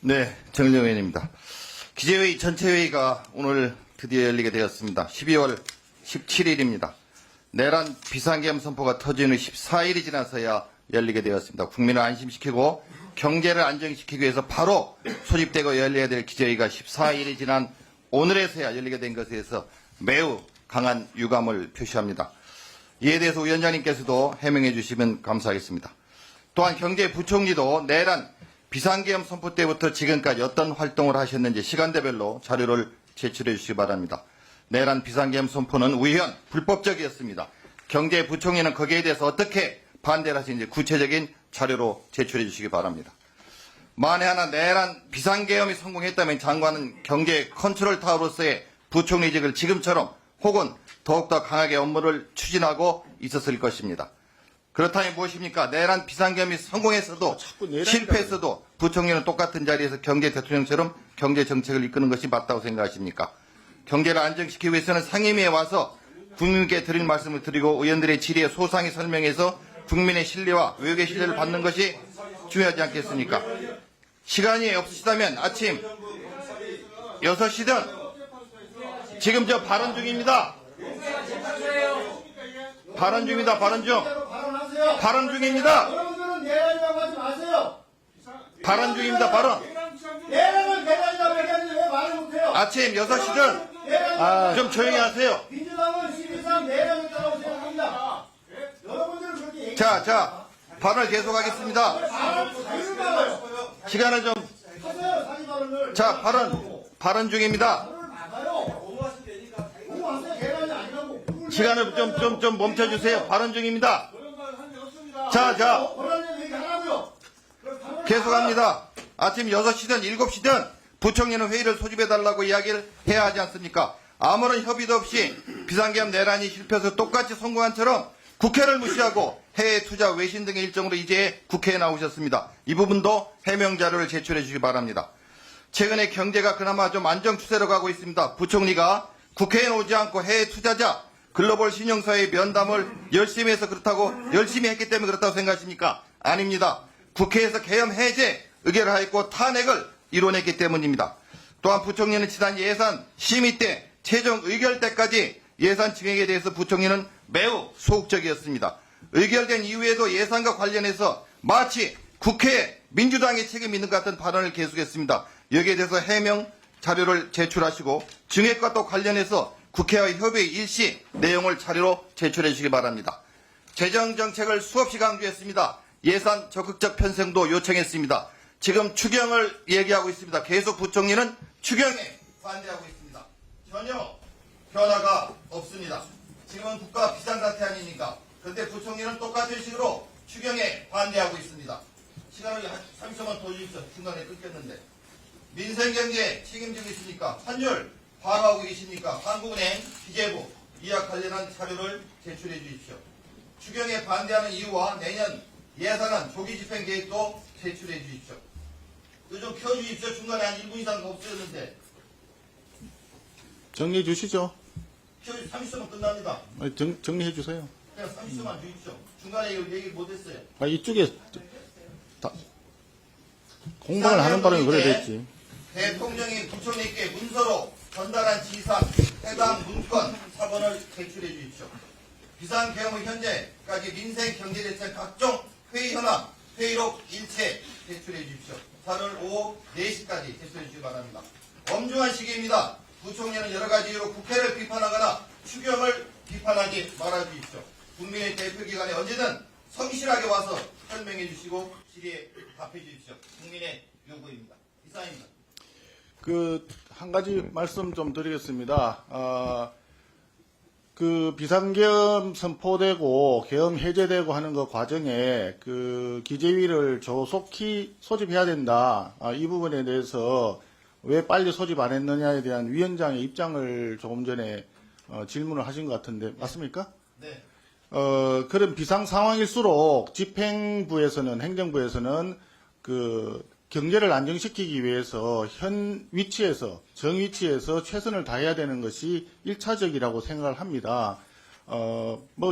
네, 정의정 의원입니다. 기재회의 전체회의가 오늘 드디어 열리게 되었습니다. 12월 17일입니다. 내란 비상계엄 선포가 터진 후 14일이 지나서야 열리게 되었습니다. 국민을 안심시키고 경제를 안정시키기 위해서 바로 소집되고 열려야 될 기재회의가 14일이 지난 오늘에서야 열리게 된 것에 대해서 매우 강한 유감을 표시합니다. 이에 대해서 위원장님께서도 해명해 주시면 감사하겠습니다. 또한 경제부총리도 내란 비상계엄 선포 때부터 지금까지 어떤 활동을 하셨는지 시간대별로 자료를 제출해 주시기 바랍니다. 내란 비상계엄 선포는 우연, 불법적이었습니다. 경제부총리는 거기에 대해서 어떻게 반대를 하시는지 구체적인 자료로 제출해 주시기 바랍니다. 만에 하나 내란 비상계엄이 성공했다면 장관은 경제 컨트롤 타워로서의 부총리직을 지금처럼 혹은 더욱더 강하게 업무를 추진하고 있었을 것입니다. 그렇다면 무엇입니까? 내란 비상계엄이 성공했어도 실패했어도 부총리는 똑같은 자리에서 경제 대통령처럼 경제 정책을 이끄는 것이 맞다고 생각하십니까? 경제를 안정시키기 위해서는 상임위에 와서 국민께 드릴 말씀을 드리고 의원들의 질의에 소상히 설명해서 국민의 신뢰와 외국의 신뢰를 받는 것이 중요하지 않겠습니까? 시간이 없으시다면 아침 6시든 지금 저 발언 중입니다. 발언 중입니다. 발언 중. 발언 중입니다. 여러분들은 내란이라고 하지 마세요. 발언 중입니다. 발언. 내란을 내란이라고 얘기하는데 왜 말을 못해요? 아침 6시든 좀 조용히 하세요. 민주당은 시민상 내란이라고 생각합니다. 여러분들은 그렇게 얘기하세요. 자, 발언을 계속하겠습니다. 시간을 좀. 자, 발언 중입니다. 시간을 좀 멈춰주세요. 발언 중입니다. 자, 계속합니다. 아침 6시든 7시든 부총리는 회의를 소집해달라고 이야기를 해야 하지 않습니까? 아무런 협의도 없이 비상계엄 내란이 실패해서 똑같이 성공한처럼 국회를 무시하고 해외 투자 외신 등의 일정으로 이제 국회에 나오셨습니다. 이 부분도 해명 자료를 제출해 주시기 바랍니다. 최근에 경제가 그나마 좀 안정 추세로 가고 있습니다. 부총리가 국회에 오지 않고 해외 투자자 글로벌 신용사회의 면담을 열심히 해서 그렇다고 열심히 했기 때문에 그렇다고 생각하십니까? 아닙니다. 국회에서 계엄 해제 의결을 하였고 탄핵을 이뤄냈기 때문입니다. 또한 부총리는 지난 예산 심의 때 최종 의결 때까지 예산 증액에 대해서 부총리는 매우 소극적이었습니다. 의결된 이후에도 예산과 관련해서 마치 국회에 민주당의 책임이 있는 것 같은 발언을 계속했습니다. 여기에 대해서 해명 자료를 제출하시고 증액과 또 관련해서 국회와의 협의 일시 내용을 자료로 제출해 주시기 바랍니다. 재정정책을 수없이 강조했습니다. 예산 적극적 편성도 요청했습니다. 지금 추경을 얘기하고 있습니다. 계속 부총리는 추경에 반대하고 있습니다. 전혀 변화가 없습니다. 지금은 국가 비상사태 아닙니까? 그런데 부총리는 똑같은 식으로 추경에 반대하고 있습니다. 시간을 30초만 더 주십시오. 중간에 끊겼는데. 민생경제에 책임지고 있습니까? 환율 방어하고 계십니까? 한국은행, 기재부, 이와 관련한 자료를 제출해 주십시오. 추경에 반대하는 이유와 내년 예산안 조기 집행 계획도 제출해 주십시오. 이거 좀 켜주십시오. 중간에 한 1분 이상 없어졌는데. 정리해 주시죠. 30초면 끝납니다. 정리해 주세요. 그냥 30초만 주십시오. 중간에 이거 얘기 못했어요. 이쪽에 다 공방을 하는 바람에 그래 됐지. 대통령이 부총리께 문서로 전달한 지사 해당 문건 4번을 제출해 주십시오. 비상계엄의 현재까지 민생 경제대책 각종 회의 현황, 회의록 일체 제출해 주십시오. 8월 오후 4시까지 제출해 주시기 바랍니다. 엄중한 시기입니다. 부총리는 여러 가지 이유로 국회를 비판하거나 추경을 비판하지 말아 주십시오. 국민의 대표기관에 언제든 성실하게 와서 설명해 주시고 질의에 답해 주십시오. 국민의 요구입니다. 이상입니다. 한 가지 말씀 좀 드리겠습니다. 비상계엄 선포되고 계엄 해제되고 하는 그 과정에 기재위를 조속히 소집해야 된다. 이 부분에 대해서 왜 빨리 소집 안 했느냐에 대한 위원장의 입장을 조금 전에 질문을 하신 것 같은데 맞습니까? 네. 그런 비상 상황일수록 집행부에서는 행정부에서는 경제를 안정시키기 위해서 현 위치에서 정위치에서 최선을 다해야 되는 것이 1차적이라고 생각을 합니다.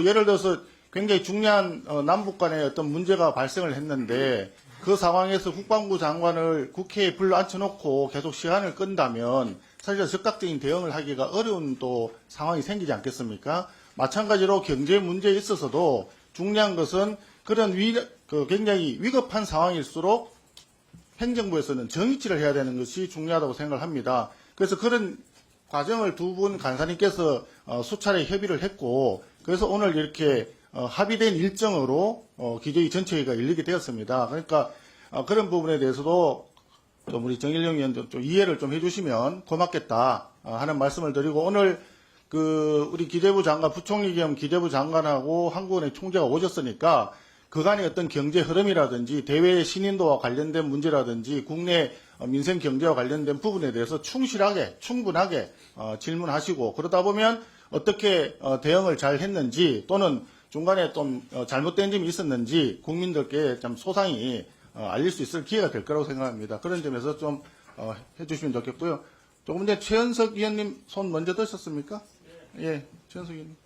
예를 들어서 굉장히 중요한 남북 간의 어떤 문제가 발생을 했는데 그 상황에서 국방부 장관을 국회에 불러 앉혀놓고 계속 시간을 끈다면 사실 즉각적인 대응을 하기가 어려운 또 상황이 생기지 않겠습니까? 마찬가지로 경제 문제에 있어서도 중요한 것은 그런 굉장히 위급한 상황일수록 행정부에서는 정의치를 해야 되는 것이 중요하다고 생각을 합니다. 그래서 그런 과정을 두 분 간사님께서 수차례 협의를 했고, 그래서 오늘 이렇게 합의된 일정으로 기재위 전체회의가 열리게 되었습니다. 그러니까 그런 부분에 대해서도 좀 우리 정일영 위원님 좀 이해를 좀 해주시면 고맙겠다 하는 말씀을 드리고, 오늘 우리 기재부 장관, 부총리 겸 기재부 장관하고 한국은행 총재가 오셨으니까 그간의 어떤 경제 흐름이라든지 대외 신인도와 관련된 문제라든지 국내 민생 경제와 관련된 부분에 대해서 충분하게 질문하시고, 그러다 보면 어떻게 대응을 잘 했는지 또는 중간에 좀 잘못된 점이 있었는지 국민들께 좀 소상히 알릴 수 있을 기회가 될 거라고 생각합니다. 그런 점에서 좀 해주시면 좋겠고요. 조금 전에 최현석 위원님 손 먼저 드셨습니까? 예, 최현석 위원님.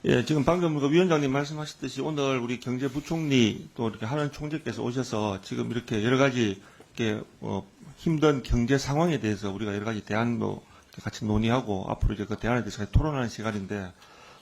예, 지금 방금 그 위원장님 말씀하셨듯이 오늘 우리 경제부총리 또 이렇게 하는 총재께서 오셔서 지금 이렇게 여러 가지 이렇게 힘든 경제 상황에 대해서 우리가 여러 가지 대안도 같이 논의하고 앞으로 이제 그 대안에 대해서 토론하는 시간인데,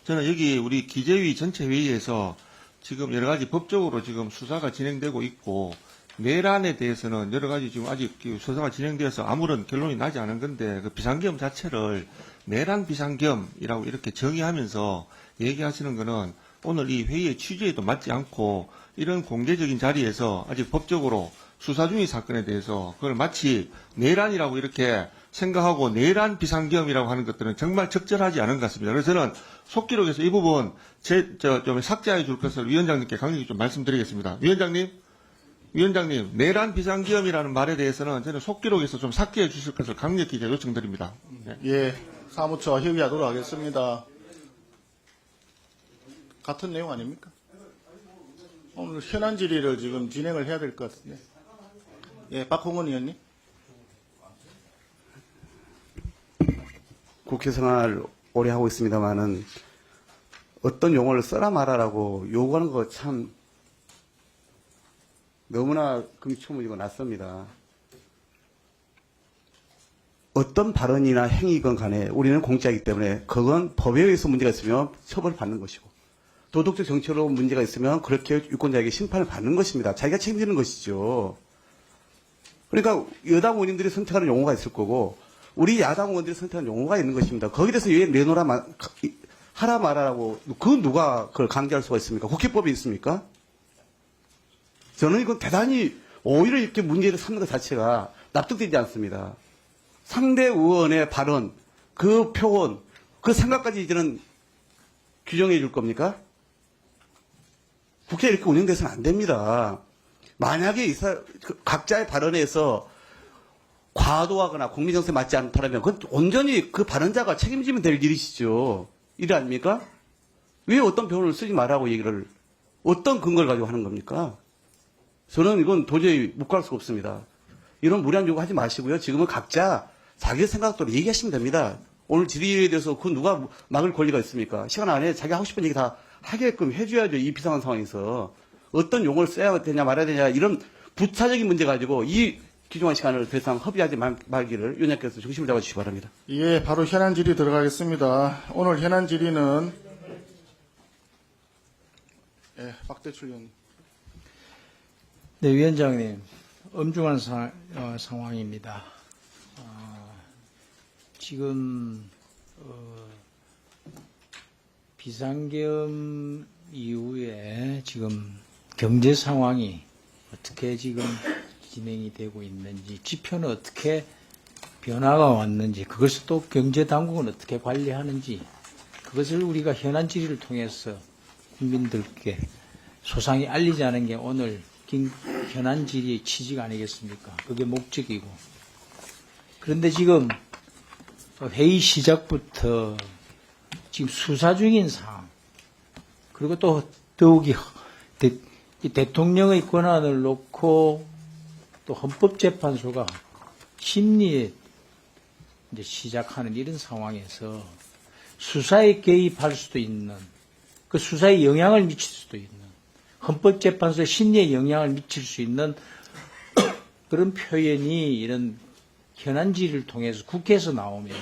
저는 여기 우리 기재위 전체 회의에서 지금 여러 가지 법적으로 지금 수사가 진행되고 있고, 내란에 대해서는 여러 가지 지금 아직 수사가 진행되어서 아무런 결론이 나지 않은 건데, 그 비상계엄 자체를 내란 비상계엄이라고 이렇게 정의하면서 얘기하시는 거는 오늘 이 회의의 취지에도 맞지 않고, 이런 공개적인 자리에서 아직 법적으로 수사 중인 사건에 대해서 그걸 마치 내란이라고 이렇게 생각하고 내란 비상계엄이라고 하는 것들은 정말 적절하지 않은 것 같습니다. 그래서 저는 속기록에서 이 부분 좀 삭제해 줄 것을 위원장님께 강력히 좀 말씀드리겠습니다. 위원장님, 내란 비상계엄이라는 말에 대해서는 저는 속기록에서 좀 삭제해 주실 것을 강력히 요청드립니다. 예, 사무처와 협의하도록 하겠습니다. 같은 내용 아닙니까? 오늘 현안 질의를 지금 진행을 해야 될 것 같은데. 예, 박홍원 의원님. 국회 생활 오래 하고 있습니다만은 어떤 용어를 써라 말아라고 요구하는 거 참 너무나 금초문이고 낯섭니다. 어떤 발언이나 행위건 간에 우리는 공짜이기 때문에 그건 법에 의해서 문제가 있으면 처벌받는 것이고, 도덕적 정치로 문제가 있으면 그렇게 유권자에게 심판을 받는 것입니다. 자기가 책임지는 것이죠. 그러니까 여당 의원님들이 선택하는 용어가 있을 거고 우리 야당 의원들이 선택하는 용어가 있는 것입니다. 거기에 대해서 왜 내놓으라 하라 말하라고 그 누가 그걸 강제할 수가 있습니까? 국회법이 있습니까? 저는 이건 대단히 오히려 이렇게 문제를 삼는 것 자체가 납득되지 않습니다. 상대 의원의 발언, 그 표현, 그 생각까지 이제는 규정해 줄 겁니까? 국회 이렇게 운영돼서는 안 됩니다. 만약에 각자의 발언에서 과도하거나 국민정서에 맞지 않다면 그건 온전히 그 발언자가 책임지면 될 일이시죠. 일 아닙니까? 왜 어떤 표현을 쓰지 말라고 얘기를 어떤 근거를 가지고 하는 겁니까? 저는 이건 도저히 묵과할 수가 없습니다. 이런 무리한 요구하지 마시고요. 지금은 각자 자기 생각대로 얘기하시면 됩니다. 오늘 질의에 대해서 그 누가 막을 권리가 있습니까? 시간 안에 자기 하고 싶은 얘기 다 하게끔 해줘야죠. 이 비상한 상황에서. 어떤 용어를 써야 되냐 말아야 되냐 이런 부차적인 문제 가지고 이 귀중한 시간을 더 이상 허비하지 말기를 위원장께서 중심을 잡아주시기 바랍니다. 예, 바로 현안 질의 들어가겠습니다. 오늘 현안 질의는 예, 박대출 의원님. 네, 위원장님, 엄중한 상황입니다. 지금 비상계엄 이후에 지금 경제 상황이 어떻게 지금 진행이 되고 있는지, 지표는 어떻게 변화가 왔는지, 그것을 또 경제당국은 어떻게 관리하는지, 그것을 우리가 현안 질의를 통해서 국민들께 소상히 알리자는 게 오늘 현안 질의의 취지가 아니겠습니까? 그게 목적이고. 그런데 지금 회의 시작부터 지금 수사 중인 상황, 그리고 또 더욱이 대통령의 권한을 놓고 또 헌법재판소가 심리에 이제 시작하는 이런 상황에서 수사에 개입할 수도 있는, 그 수사에 영향을 미칠 수도 있는 헌법재판소의 심리에 영향을 미칠 수 있는 그런 표현이 이런 현안 질의를 통해서 국회에서 나오면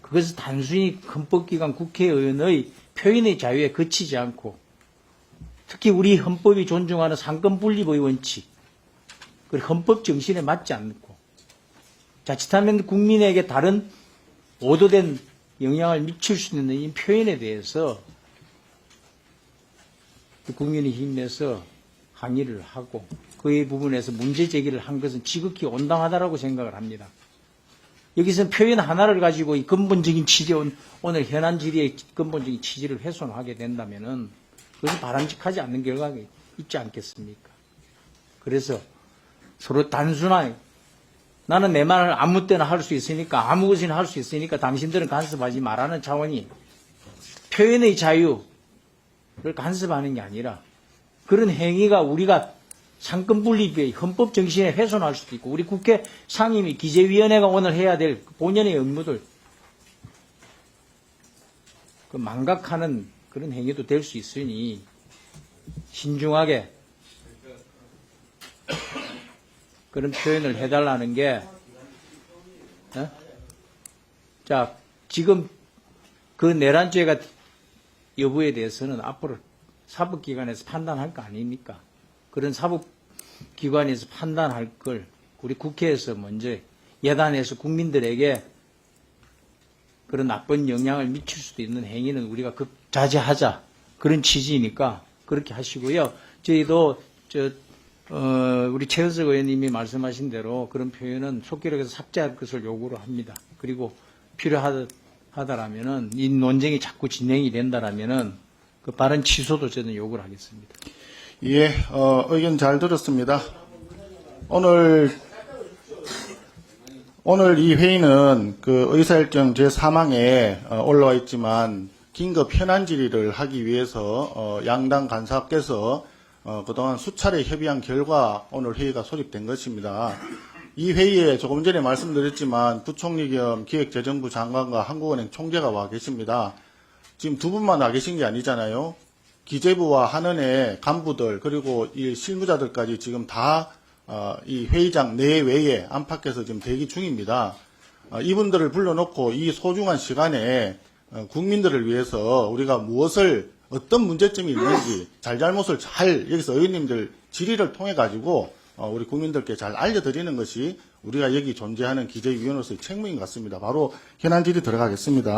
그것은 단순히 헌법기관 국회의원의 표현의 자유에 그치지 않고 특히 우리 헌법이 존중하는 상권분립의 원칙 그리고 헌법 정신에 맞지 않고 자칫하면 국민에게 다른 오도된 영향을 미칠 수 있는 이 표현에 대해서 국민의힘에서 항의를 하고 그 부분에서 문제 제기를 한 것은 지극히 온당하다라고 생각을 합니다. 여기서는 표현 하나를 가지고 이 근본적인 취지, 오늘 현안 질의의 근본적인 취지를 훼손하게 된다면은 그것은 바람직하지 않는 결과가 있지 않겠습니까? 그래서 서로 단순하게 나는 내 말을 아무 때나 할 수 있으니까 아무 것이나 할 수 있으니까 당신들은 간섭하지 말라는 차원이 표현의 자유를 간섭하는 게 아니라 그런 행위가 우리가 상권분립의 헌법 정신에 훼손할 수도 있고 우리 국회 상임위 기재위원회가 오늘 해야 될 본연의 업무들 그 망각하는 그런 행위도 될 수 있으니 신중하게 그런 표현을 해달라는 게 자, 지금 그 내란죄가 여부에 대해서는 앞으로 사법기관에서 판단할 거 아닙니까? 그런 사법기관에서 판단할 걸 우리 국회에서 먼저 예단해서 국민들에게 그런 나쁜 영향을 미칠 수도 있는 행위는 우리가 자제하자. 그런 취지니까 그렇게 하시고요. 저희도 우리 최은석 의원님이 말씀하신 대로 그런 표현은 속기록에서 삭제할 것을 요구를 합니다. 그리고 필요하다라면은 이 논쟁이 자꾸 진행이 된다라면은 그 발언 취소도 저는 요구를 하겠습니다. 예, 의견 잘 들었습니다. 오늘 이 회의는 그 의사일정 제3항에 올라와 있지만 긴급 현안 질의를 하기 위해서 양당 간사께서 그동안 수차례 협의한 결과 오늘 회의가 소집된 것입니다. 이 회의에 조금 전에 말씀드렸지만 부총리 겸 기획재정부 장관과 한국은행 총재가 와 계십니다. 지금 두 분만 와 계신 게 아니잖아요. 기재부와 한은의 간부들 그리고 이 실무자들까지 지금 다 이 회의장 내외에 안팎에서 지금 대기 중입니다. 이분들을 불러놓고 이 소중한 시간에 국민들을 위해서 우리가 무엇을 어떤 문제점이 있는지 잘잘못을 잘 여기서 의원님들 질의를 통해 가지고 우리 국민들께 잘 알려드리는 것이 우리가 여기 존재하는 기재위원으로서의 책무인 것 같습니다. 바로 현안 질의 들어가겠습니다.